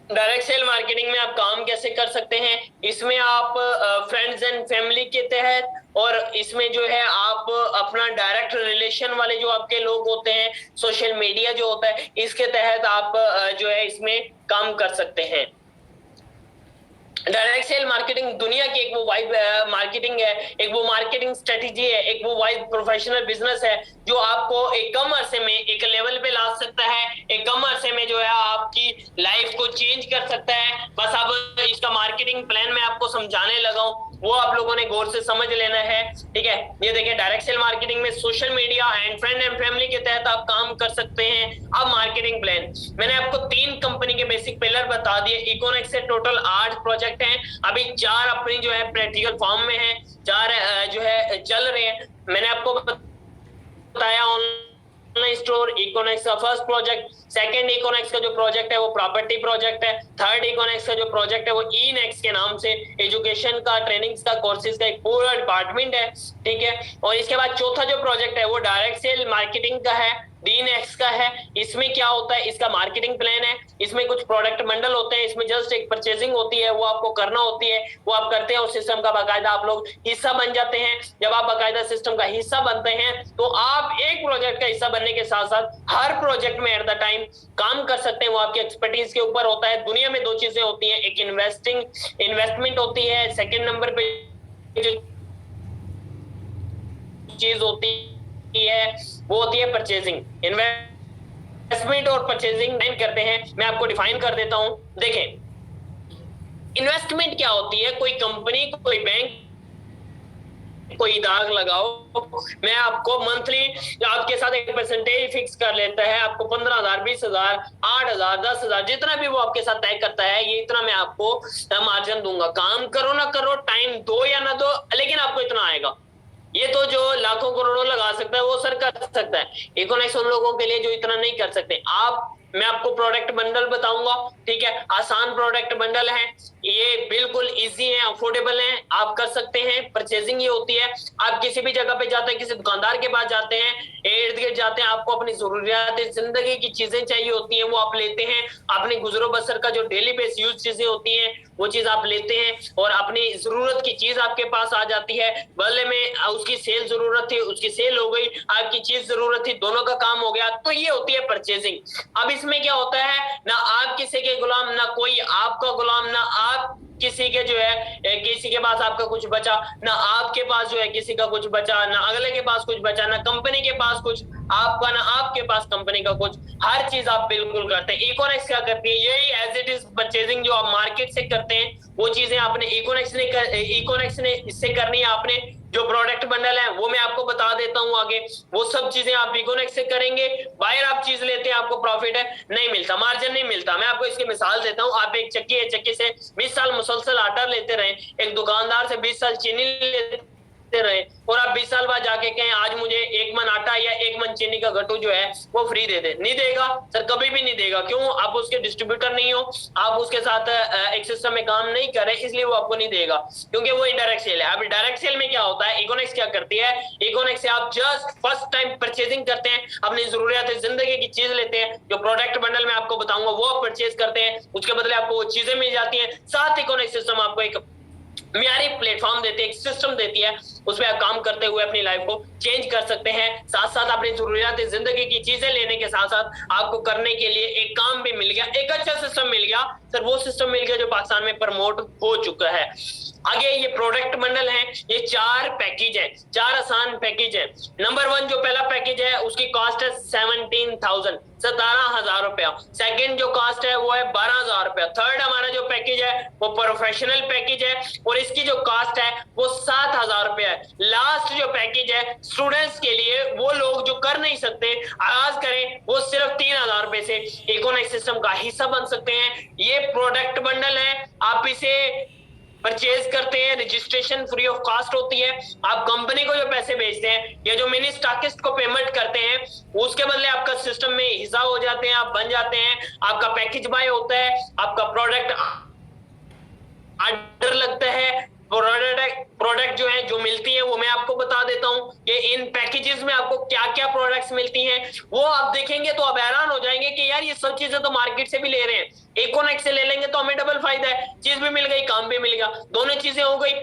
S1: डायरेक्ट सेल मार्केटिंग में आप काम कैसे कर सकते हैं, इसमें आप फ्रेंड्स एंड फैमिली के तहत, और इसमें जो है आप अपना डायरेक्ट रिलेशन वाले जो आपके लोग होते हैं, सोशल मीडिया जो होता है, इसके तहत आप जो है इसमें काम कर सकते हैं। डायरेक्ट सेल मार्केटिंग दुनिया की एक वो वाइड मार्केटिंग है, एक वो मार्केटिंग स्ट्रेटेजी है, एक वो वाइड प्रोफेशनल बिजनेस है जो आपको एक कम अरसे में एक लेवल पे ला सकता है, एक कम अरसे में जो है आपकी लाइफ को चेंज कर सकता है। बस अब इसका मार्केटिंग प्लान मैं आपको समझाने लगा हूं, वो आप लोगों ने गौर से समझ लेना है, ठीक है। ये देखिए, डायरेक्ट सेल मार्केटिंग में social media and friend and family के तहत आप काम कर सकते हैं। अब मार्केटिंग प्लान, मैंने आपको 3 कंपनी के बेसिक पिलर बता दिए। इकोनेक्स से टोटल 8 प्रोजेक्ट हैं, अभी 4 अपनी जो है प्रैक्टिकल फॉर्म में है, 4 जो है चल रहे हैं। मैंने आपको बताया ऑनलाइन स्टोर इकोनेक्स का फर्स्ट प्रोजेक्ट, सेकंड इकोनेक्स का जो प्रोजेक्ट है वो प्रॉपर्टी प्रोजेक्ट है, थर्ड इकोनेक्स का जो प्रोजेक्ट है वो ई नेक्स्ट के नाम से एजुकेशन का, ट्रेनिंग्स का, कोर्सेज का एक पूरा डिपार्टमेंट है, ठीक है। और इसके बाद चौथा जो प्रोजेक्ट है वो डायरेक्ट सेल मार्केटिंग का है, डी नेक्स्ट का है। इसमें क्या होता है, इसका मार्केटिंग प्लान है, इसमें कुछ प्रोडक्ट बंडल होते हैं, इसमें जस्ट एक परचेजिंग होती है, वो आपको करना होती है, वो आप करते हैं और सिस्टम का बाकायदा आप लोग हिस्सा बन जाते हैं। जब आप बाकायदा सिस्टम का हिस्सा बनते हैं तो आप एक प्रोजेक्ट का हिस्सा बनने के साथ साथ हर प्रोजेक्ट में एट द टाइम काम कर सकते हैं, वो आपकी एक्सपर्टीज के ऊपर होता है। दुनिया में 2 चीजें होती हैं, एक इन्वेस्टमेंट होती है, सेकेंड नंबर पे जो चीज होती है वो होती है परचेजिंग। इन्वेस्टमेंट और परचेजिंग डिफाइन करते हैं, मैं आपको डिफाइन कर देता हूं। देखें, इन्वेस्टमेंट क्या होती है, कोई कंपनी, कोई बैंक, कोई दाग लगाओ, मैं आपको मंथली आपके साथ एक परसेंटेज फिक्स कर लेता है, आपको 15,000, 20,000, 8,000, 10,000, जितना भी वो आपके साथ तय करता है, ये इतना मैं आपको मार्जिन दूंगा। काम करो ना करो, टाइम दो या ना दो, लेकिन आपको इतना आएगा। ये तो जो लाखों करोड़ों लगा सकता है वो सर कर सकता है, इकोनॉमिक्स उन लोगों के लिए जो इतना नहीं कर सकते। मैं आपको प्रोडक्ट बंडल बताऊंगा, ठीक है, आसान प्रोडक्ट बंडल है, ये बिल्कुल इजी है, अफोर्डेबल है, आप कर सकते हैं। परचेजिंग ये होती है, आप किसी भी जगह पे जाते हैं, किसी दुकानदार के पास जाते हैं, इर्द गिर्द जाते हैं, आपको अपनी जरूरियात जिंदगी की चीजें चाहिए होती हैं, वो आप लेते हैं। अपने गुजरो बसर का जो डेली बेस यूज चीजें होती हैं वो चीज आप लेते हैं, और अपनी जरूरत की चीज आपके पास आ जाती है। बदले में उसकी सेल जरूरत थी, उसकी सेल हो गई, आपकी चीज जरूरत थी, दोनों का काम हो गया, तो ये होती है परचेजिंग। अब इसमें क्या होता है, ना आप किसी के गुलाम, ना कोई आपका गुलाम, ना आप किसी के जो है किसी के पास आपका कुछ बचा, ना आपके पास जो है किसी का कुछ बचा, ना अगले के पास कुछ बचा, ना कंपनी के पास कुछ आपका, ना आपके पास कंपनी का कुछ, हर चीज आप बिल्कुल करते हैं। इकोनेक्स क्या करती है, यही एज इट इज परचेजिंग जो आप मार्केट से करते हैं वो चीजें आपने इकोनेक्स ने इससे करनी है। आपने जो प्रोडक्ट बंडल है वो मैं आपको बता देता हूं आगे, वो सब चीजें आप इकोनेक्स से करेंगे। बाहर आप चीज लेते हैं, आपको प्रॉफिट है नहीं मिलता, मार्जिन नहीं मिलता। मैं आपको इसकी मिसाल देता हूं, आप एक चक्की है, चक्की से 20 साल मुसलसल आटा लेते रहे, एक दुकानदार से 20 साल चीनी लेते रहे, और आप 20 साल बाद जाके कहें आज मुझे 1 मन आटा या 1 मन चीनी का गट्टू जो है वो फ्री दे दे, नहीं देगा सर, कभी भी नहीं देगा। क्यों? आप उसके डिस्ट्रीब्यूटर नहीं हो, आप उसके साथ एक सिस्टम में काम नहीं कर रहे, इसलिए वो आपको नहीं देगा, क्योंकि वो इनडायरेक्ट सेल है। अब डायरेक्ट सेल में क्या होता है, इकोनेक्स क्या करती है, इकोनेक्स से आप जस्ट फर्स्ट टाइम परचेजिंग करते हैं, अपनी जरूरियात जिंदगी की चीज लेते हैं, जो प्रोडक्ट बंडल में आपको बताऊंगा वो आप परचेज करते हैं, उसके बदले आपको वो चीजें मिल जाती है। साथ इकोनेक्स सिस्टम आपको एक म्यारी प्लेटफॉर्म देती है, एक सिस्टम देती है, उसमें आप काम करते हुए अपनी लाइफ को चेंज कर सकते हैं। साथ साथ अपनी जरूरियात जिंदगी की चीजें लेने के साथ साथ आपको करने के लिए एक काम भी मिल गया, एक अच्छा सिस्टम मिल गया सर, वो सिस्टम मिल गया जो पाकिस्तान में प्रमोट हो चुका है। आगे ये प्रोडक्ट बंडल है, ये 4 पैकेज है, 4 आसान पैकेज है। नंबर 1 जो पहला पैकेज है उसकी कॉस्ट है 17,000, 17,000 रुपया। सेकंड जो कॉस्ट है वो है 12,000 रुपया। थर्ड हमारा जो पैकेज है वो प्रोफेशनल पैकेज है, और इसकी जो कॉस्ट है वो 7,000 रुपया है। लास्ट जो पैकेज है स्टूडेंट्स के लिए, वो लोग जो कर नहीं सकते आगाज करें, वो सिर्फ 3,000 रुपए से इकोनॉमिक सिस्टम का हिस्सा बन सकते हैं। ये प्रोडक्ट बंडल है, आप इसे परचेज करते हैं, रजिस्ट्रेशन फ्री ऑफ कॉस्ट होती है। आप कंपनी को जो पैसे भेजते हैं या जो मिनी स्टॉकिस्ट को पेमेंट करते हैं, उसके बदले आपका सिस्टम में हिस्सा हो जाते हैं, आप बन जाते हैं, आपका पैकेज बाय होता है, आपका प्रोडक्ट ऑर्डर लगता है, प्रोडक्ट जो है जो मिलती है वो मैं आपको बता देता हूं कि इन पैकेजेस में आपको क्या क्या प्रोडक्ट्स मिलती हैं। वो आप देखेंगे तो आप हैरान हो जाएंगे कि यार ये सब चीजें तो मार्केट से भी ले रहे हैं, इकोनेक्ट से ले लेंगे तो हमें डबल फायदा है, चीज भी मिल गई काम भी मिल गया, दोनों चीजें हो गई।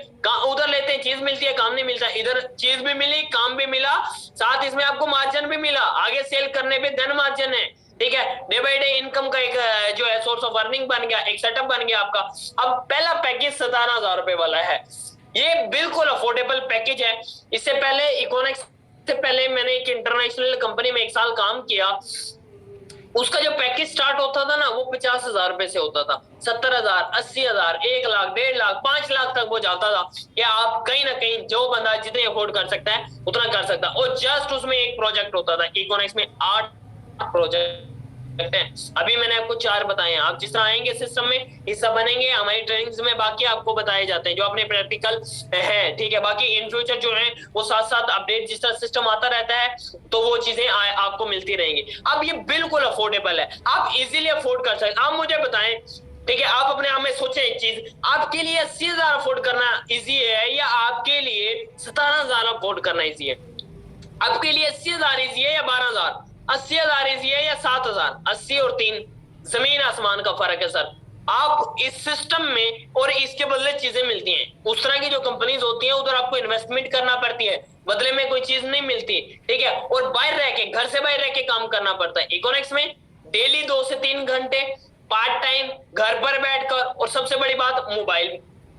S1: उधर लेते हैं चीज मिलती है काम नहीं मिलता, इधर चीज भी मिली काम भी मिला, साथ इसमें आपको मार्जिन भी मिला, आगे सेल करने पे धन मार्जिन है। ठीक है, डे बाय डे इनकम का एक जो है सोर्स ऑफ अर्निंग बन गया, एक सेटअप बन गया आपका। अब पहला पैकेज 17,000 रुपए वाला है, ये बिल्कुल अफोर्डेबल पैकेज है। इससे पहले इकोनेक्स से पहले मैंने एक इंटरनेशनल कंपनी में 1 साल काम किया, उसका जो पैकेज स्टार्ट होता था ना वो 50,000 रुपए से होता था, 70,000, 80,000, 1 लाख, 1.5 लाख, 5 लाख तक वो जाता था कि आप कहीं ना कहीं जो बंदा जितने अफोर्ड कर सकता है उतना कर सकता है। और जस्ट उसमें एक प्रोजेक्ट होता था, इकोनेक्स में 8 प्रोजेक्ट है, अभी मैंने आपको 4 बताए हैं। आप जिस तरह आएंगे सिस्टम में हिस्सा बनेंगे, हमारी ट्रेनिंग्स में बाकी आपको बताए जाते हैं जो अपने प्रैक्टिकल है। ठीक है, बाकी इन फ्यूचर जो है वो साथ साथ अपडेट जिस तरह सिस्टम आता रहता है तो वो चीजें आपको मिलती रहेंगी। अब ये बिल्कुल अफोर्डेबल है, आप इजीली अफोर्ड कर सकते हैं। आप मुझे बताएं, ठीक है, आप अपने आप में सोचें एक चीज, आपके लिए 80,000 अफोर्ड करना इजी है या आपके लिए 17,000 अफोर्ड करना इजी है? आपके लिए 80,000 इजी है या 12,000? 80,000 इजी है या 7,000? 80 और 3 जमीन आसमान का फर्क है सर। आप इस सिस्टम में और इसके बदले चीजें मिलती हैं, उस तरह की जो कंपनीज होती हैं उधर आपको इन्वेस्टमेंट करना पड़ती है, बदले में कोई चीज नहीं मिलती। ठीक है, और बाहर रह के, घर से बाहर रह के काम करना पड़ता है। इकोनेक्स में डेली 2 से 3 घंटे पार्ट टाइम घर पर बैठकर, और सबसे बड़ी बात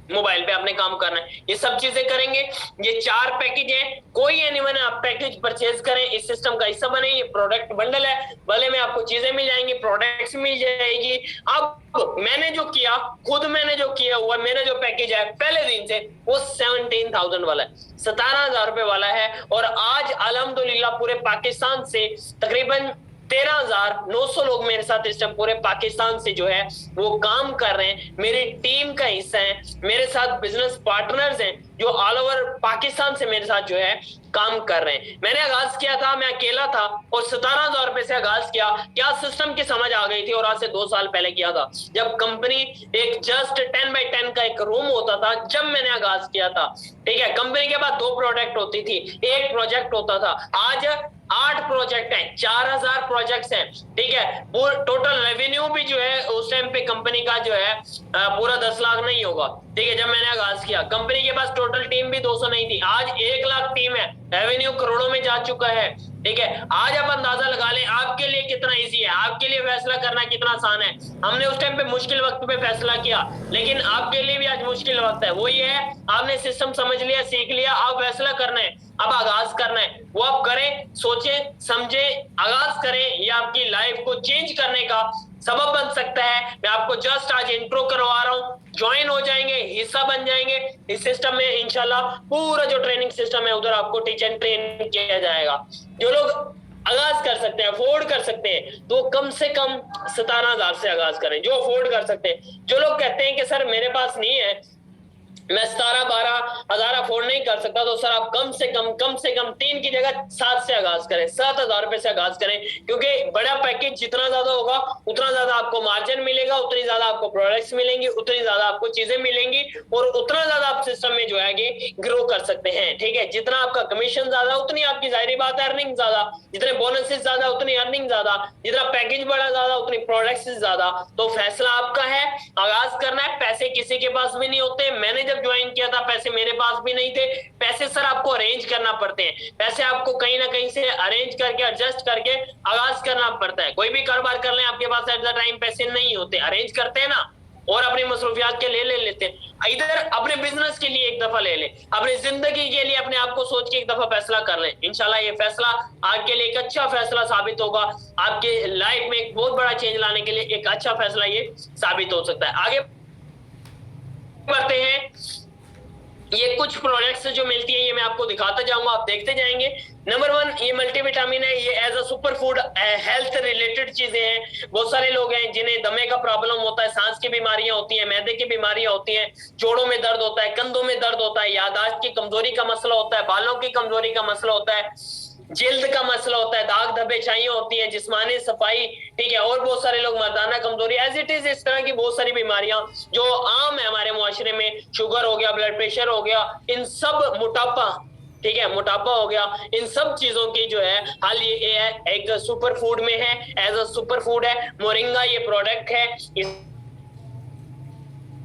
S1: मोबाइल पे आपने काम करना है, ये सब चीजें करेंगे। ये 4 पैकेज है, कोई एनीवन आप पैकेज परचेज करें, इस सिस्टम का हिस्सा बने, ये प्रोडक्ट बंडल है, भले में आपको चीजें मिल जाएंगी, प्रोडक्ट्स मिल जाएगी। अब मैंने जो किया, खुद मैंने जो किया हुआ, मेरा जो पैकेज है पहले दिन से वो 17,000 वाला है, 17,000 रुपए वाला है। और आज अल्हम्दुलिल्लाह पूरे पाकिस्तान से तकरीबन 13,900 लोग मेरे साथ इस टाइम पूरे पाकिस्तान से जो है वो काम कर रहे हैं, मेरी टीम का हिस्सा है, मेरे साथ बिजनेस पार्टनर्स हैं जो ऑल ओवर पाकिस्तान से मेरे साथ जो है काम कर रहे हैं। मैंने आगाज किया था, मैं अकेला था और 17,000 रुपए से आगाज किया। क्या सिस्टम की समझ आ गई थी, और आज से 2 साल पहले किया था जब कंपनी एक जस्ट 10x10 का एक रूम होता था, जब मैंने आगाज किया था। ठीक है, कंपनी के बाद 2 प्रोडक्ट होती थी, 1 प्रोजेक्ट होता था, आज 8 प्रोजेक्ट हैं, 4,000 प्रोजेक्ट्स हैं। ठीक है, टोटल रेवेन्यू भी जो है उस टाइम पे कंपनी का जो है पूरा 10 लाख नहीं होगा। ठीक है, जब मैंने आगाज किया कंपनी के पास टोटल टीम भी 200 नहीं थी, आज 1 लाख टीम है, रेवेन्यू करोड़ों में जा चुका है। ठीक है, आज आप अंदाजा लगा लें आपके लिए कितना इजी है, आपके लिए फैसला करना कितना आसान है। हमने उस टाइम पे मुश्किल वक्त पे फैसला किया, लेकिन आपके लिए भी आज मुश्किल वक्त है। वो ये है, आपने सिस्टम समझ लिया, सीख लिया, अब फैसला करना है, अब आगाज करना है, वो आप करें, सोचें समझें, आगाज करें। ये आपकी लाइफ को चेंज करने का सबब बन सकता है। मैं आपको जस्ट आज इंट्रो करवा रहा हूं, ज्वाइन हो जाएंगे, हिस्सा बन जाएंगे इस सिस्टम में। इंशाल्लाह पूरा जो ट्रेनिंग सिस्टम है उधर आपको टीच एंड ट्रेन किया जाएगा। जो लोग आगाज कर सकते हैं, अफोर्ड कर सकते हैं, तो कम से कम 17,000 से आगाज करें, जो अफोर्ड कर सकते हैं। जो लोग कहते हैं कि सर मेरे पास नहीं है, मैं 17-12,000 अफोर्ड नहीं कर सकता, तो सर आप कम से कम 3 की जगह 7 से आगाज करें, 7,000 रुपए से आगाज करें। क्योंकि बड़ा पैकेज जितना ज्यादा होगा उतना ज्यादा आपको मार्जिन मिलेगा, उतनी ज्यादा आपको प्रोडक्ट्स मिलेंगी, उतनी ज्यादा आपको चीजें मिलेंगी, और उतना ज्यादा आप सिस्टम में जो है ग्रो कर सकते हैं। ठीक है, जितना आपका कमीशन ज्यादा उतनी आपकी जाहिर बात है अर्निंग ज्यादा, जितने बोनसेस ज्यादा उतनी अर्निंग ज्यादा, जितना पैकेज बड़ा ज्यादा उतनी प्रोडक्ट्स ज्यादा। तो फैसला आपका है, आगाज करना है। पैसे किसी के पास भी नहीं होते, मैंने जब ज्वाइन किया था पैसे मेरे पास भी नहीं थे। पैसे सर आपको अरेंज करना पड़ते हैं, पैसे आपको कहीं ना कहीं से अरेंज करके एडजस्ट करके आगाज करना पड़ता है। कोई भी कारोबार कर लें, आपके पास एट द टाइम पैसे नहीं होते, अरेंज करते हैं ना, और अपनी मसरूफियात के लिए ले लेते हैं। इधर अपने बिजनेस के लिए एक दफा ले लें, अपनी जिंदगी के लिए अपने आप को सोच के एक दफा फैसला कर लें। इंशाल्लाह ये फैसला आपके लिए एक अच्छा फैसला साबित होगा, आपके लाइफ में एक बहुत बड़ा चेंज लाने के लिए एक अच्छा फैसला ये साबित हो सकता है। आगे बढ़ते हैं, ये कुछ प्रोडक्ट्स जो मिलती है ये मैं आपको दिखाता जाऊंगा, आप देखते जाएंगे। नंबर 1 ये मल्टीविटामिन है, ये as a super food health related चीजें हैं। बहुत सारे लोग हैं जिन्हें दमे का प्रॉब्लम होता है, सांस की बीमारियां होती हैं, मैदे की बीमारियां होती हैं, जोड़ों में दर्द होता है, कंधों में दर्द होता है, याददाश्त की कमजोरी का मसला होता है, बालों की कमजोरी का मसला होता है, जिल्द का मसला होता है, दाग धब्बे छाइयां होती हैं, जिस्मानी सफाई, ठीक है, और बहुत सारे लोग मर्दाना कमजोरी, एज इट इज इस तरह की बहुत सारी बीमारियां जो आम है हमारे मुआशरे में, शुगर हो गया, ब्लड प्रेशर हो गया, इन सब, मोटापा, ठीक है, मोटापा हो गया, इन सब चीजों की जो है हाल ये है एक सुपर फूड में है, एज अ सुपर फूड है मोरिंगा, ये प्रोडक्ट है।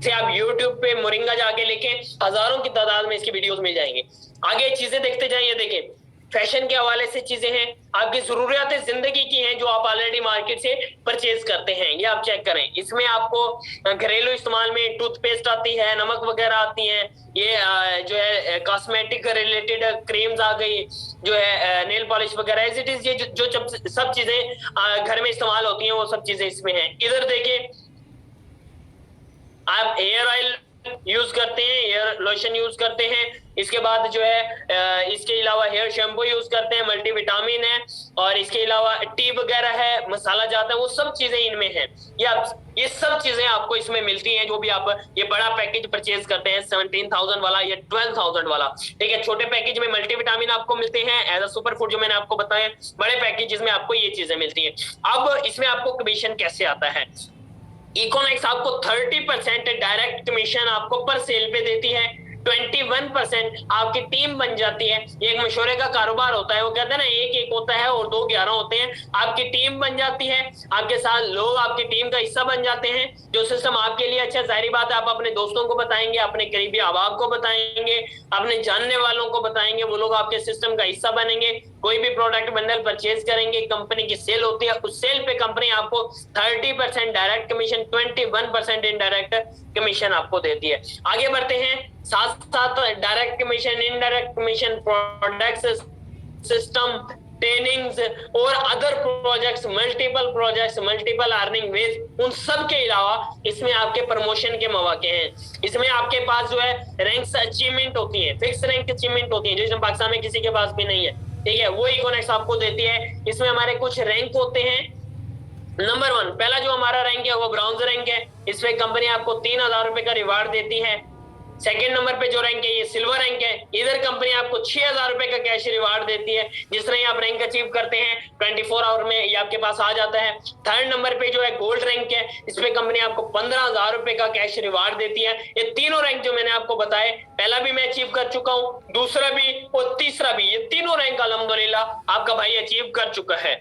S1: इसे आप YouTube पे मोरिंगा जाके लिखें, हजारों की तादाद में इसकी वीडियोस मिल जाएंगे। आगे चीजें देखते जाइए, देखें फैशन के हवाले से चीजें हैं, आपकी जरूरियात जिंदगी की हैं जो आप ऑलरेडी मार्केट से परचेज करते हैं, ये आप चेक करें। इसमें आपको घरेलू इस्तेमाल में टूथपेस्ट आती है, नमक वगैरह आती है, ये जो है कॉस्मेटिक रिलेटेड क्रीम्स आ गई, जो है नेल पॉलिश वगैरह, एज इट इज ये जो सब चीजें घर में इस्तेमाल होती हैं वो सब चीजें इसमें हैं। इधर देखिए, आप हेयर ऑयल यूज करते हैं, हेयर लोशन यूज करते हैं, इसके बाद जो है इसके अलावा हेयर शैम्पू यूज करते हैं, मल्टीविटामिन है, और इसके अलावा टी वगैरह है, मसाला जाता है, वो सब चीजें इनमें हैं। ये सब चीजें आपको इसमें मिलती हैं जो भी आप ये बड़ा पैकेज परचेज करते हैं 17,000 वाला या 12,000 वाला, ठीक है। छोटे पैकेज में मल्टीविटामिन आपको मिलते हैं एज अ सुपर फूड जो मैंने आपको बताया, बड़े पैकेज में आपको ये चीजें मिलती हैं। अब इसमें आपको कमीशन कैसे आता है? इकोनॉमिक्स आपको 30% डायरेक्ट कमीशन आपको पर सेल पे देती है, 21% आपकी टीम बन जाती है। ये एक मशवरे का कारोबार होता है, वो कहते हैं ना, एक एक होता है और दो 11 होते हैं। आपकी टीम बन जाती है, आपके साथ लोग आपकी टीम का हिस्सा बन जाते हैं। जो सिस्टम आपके लिए अच्छा, जाहिर बात है आप अपने दोस्तों को बताएंगे, अपने करीबी अहबाब को बताएंगे, अपने जानने वालों को बताएंगे, वो लोग आपके सिस्टम का हिस्सा बनेंगे। कोई भी प्रोडक्ट बंडल परचेज करेंगे, कंपनी की सेल होती है, उस सेल पे कंपनी आपको 30% डायरेक्ट कमीशन, 21% इनडायरेक्ट कमीशन आपको देती है। आगे बढ़ते हैं, साथ साथ direct commission, indirect commission, products, system, trainings और other projects, multiple earning ways, उन सब के अलावा इसमें आपके प्रमोशन के मौके हैं। इसमें आपके पास जो है रैंक्स अचीवमेंट होती है, फिक्स रैंक अचीवमेंट होती है, जो पाकिस्तान में किसी के पास भी नहीं है, ठीक है, वो इकोनॉमिक्स आपको देती है। इसमें हमारे कुछ रैंक होते हैं। नंबर 1, पहला जो हमारा रैंक है वो ब्राउन्ज रैंक है, इसमें कंपनी आपको 3,000 रुपए का रिवार्ड देती है। सेकेंड नंबर पे जो रैंक है ये सिल्वर रैंक है, इधर कंपनी आपको 6,000 रुपए का कैश रिवार्ड देती है। जिस तरह आप रैंक अचीव करते हैं 24 आवर में ये आपके पास आ जाता है। थर्ड नंबर पे जो है गोल्ड रैंक है, इसमें कंपनी आपको 15,000 रुपए का कैश रिवार्ड देती है। ये तीनों रैंक जो मैंने आपको बताए, पहला भी मैं अचीव कर चुका हूँ, दूसरा भी और तीसरा भी, ये तीनों रैंक अल्हम्दुलिल्लाह आपका भाई अचीव कर चुका है।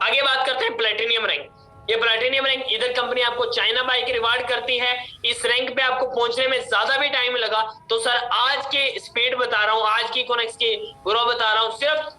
S1: आगे बात करते हैं प्लेटिनियम रैंक। ये प्लेटिनियम रैंक, इधर कंपनी आपको चाइना बाइक रिवार्ड करती है। इस रैंक पे आपको पहुंचने में ज्यादा भी टाइम लगा, तो सर आज के स्पीड बता रहा हूं, आज की इकोनॉमिक्स की ग्रो बता रहा हूं, सिर्फ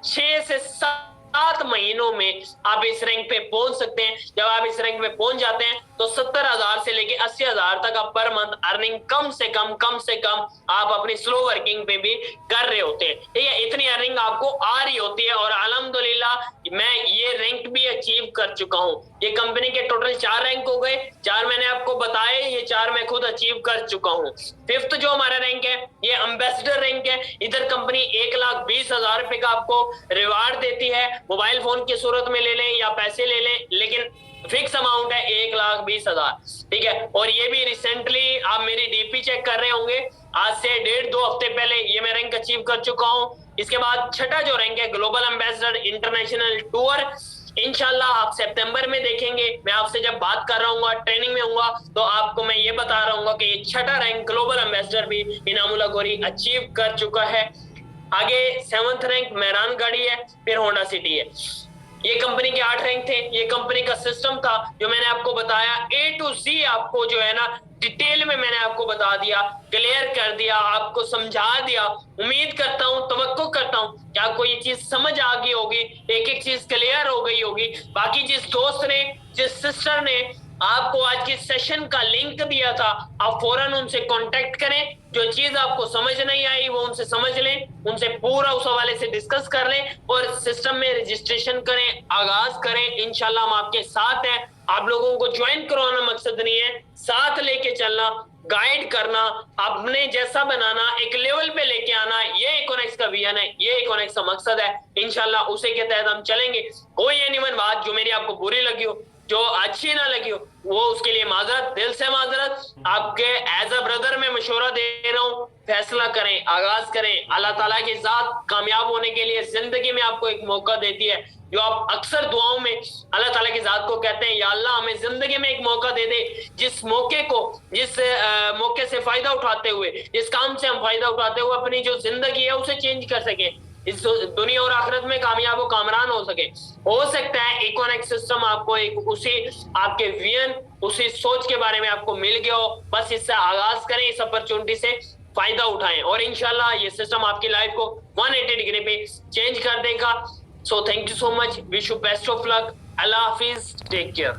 S1: 6 से 7 महीनों में आप इस रैंक पे पहुंच सकते हैं। जब आप इस रैंक पे पहुंच जाते हैं तो 70,000 से लेके 80,000 तक आप पर मंथ अर्निंग कम से कम आप अपनी स्लो वर्किंग पे भी कर रहे होते हैं, ठीक है। इतनी अर्निंग आपको आ रही होती है और अल्हम्दुलिल्लाह मैं ये रैंक भी अचीव कर चुका हूं। ये कंपनी के टोटल 4 रैंक हो गए, 4 मैंने आपको बताए, ये 4 मैं खुद अचीव कर चुका हूं। फिफ्थ जो हमारा रैंक है ये एम्बेसडर रैंक है। इधर कंपनी 1,20,000 रुपए का आपको रिवार्ड देती है, मोबाइल फोन की सूरत में ले लें या पैसे ले लें, लेकिन फिक्स अमाउंट है 1,20,000, ठीक है। और ये भी रिसेंटली आप मेरी डीपी चेक कर रहे होंगे, आज से 1.5-2 हफ्ते पहले ये मैं रैंक अचीव कर चुका हूं। इसके बाद छठा जो रैंक है ग्लोबल एम्बेसडर इंटरनेशनल टूर, इंशाल्लाह आप सितंबर में देखेंगे। मैं आपसे जब बात कर रहा हूँ, ट्रेनिंग में हूँ, तो आपको मैं ये बता रहा हूँ कि ये छठा रैंक ग्लोबल एम्बेसडर भी इनामुल्लाह गोरी अचीव कर चुका है। आगे 7th रैंक मेहरान गाड़ी है, फिर होंडा सिटी है। ये कंपनी के 8 रैंक थे। ये कंपनी का सिस्टम था जो मैंने आपको बताया, A to Z आपको जो है ना डिटेल में मैंने आपको बता दिया, क्लियर कर दिया, आपको समझा दिया। उम्मीद करता हूं, तवक्को करता हूं कि आपको ये चीज समझ आ गई होगी, एक एक चीज क्लियर हो गई होगी। बाकी जिस दोस्त ने, जिस सिस्टर ने आपको आज के सेशन का लिंक दिया था, आप फौरन उनसे कांटेक्ट करें। जो चीज आपको समझ नहीं आई वो उनसे समझ लें, उनसे पूरा उस हवाले से डिस्कस कर लें और सिस्टम में रजिस्ट्रेशन करें, आगाज करें। इंशाल्लाह हम आपके साथ हैं। आप लोगों को ज्वाइन करवाना मकसद नहीं है, साथ लेके चलना, गाइड करना, अपने जैसा बनाना, एक लेवल पे लेके आना, ये इकोनॉमिक्स का विजन है, ये इकोनॉमिक्स का मकसद है। इंशाल्लाह उसी के तहत हम चलेंगे। कोई एनीवन बात जो मेरी आपको बुरी लगी हो, जो अच्छी ना लगी हो, वो उसके लिए माजरत, दिल से माजरत। आपके एज अ ब्रदर में मशवरा दे रहा हूँ, फैसला करें, आगाज करें। अल्लाह ताला की जात कामयाब होने के लिए जिंदगी में आपको एक मौका देती है, जो आप अक्सर दुआओं में अल्लाह ताला की जात को कहते हैं, या अल्लाह हमें जिंदगी में एक मौका दे दे, जिस मौके को, जिस मौके से फायदा उठाते हुए, जिस काम से हम फायदा उठाते हुए अपनी जो जिंदगी है उसे चेंज कर सके, इस दुनिया और आखिरत में कामयाब और कामरान हो सके। हो सकता है इकोनॉमिक सिस्टम आपको एक उसी आपके विजन, उसी सोच के बारे में आपको मिल गया हो। बस इससे आगाज करें, इस अपॉर्चुनिटी से फायदा उठाएं और इंशाल्लाह ये सिस्टम आपकी लाइफ को 180 डिग्री पे चेंज कर देगा। So thank you so much, wish you best of luck, अल्लाह हाफिज, टेक केयर।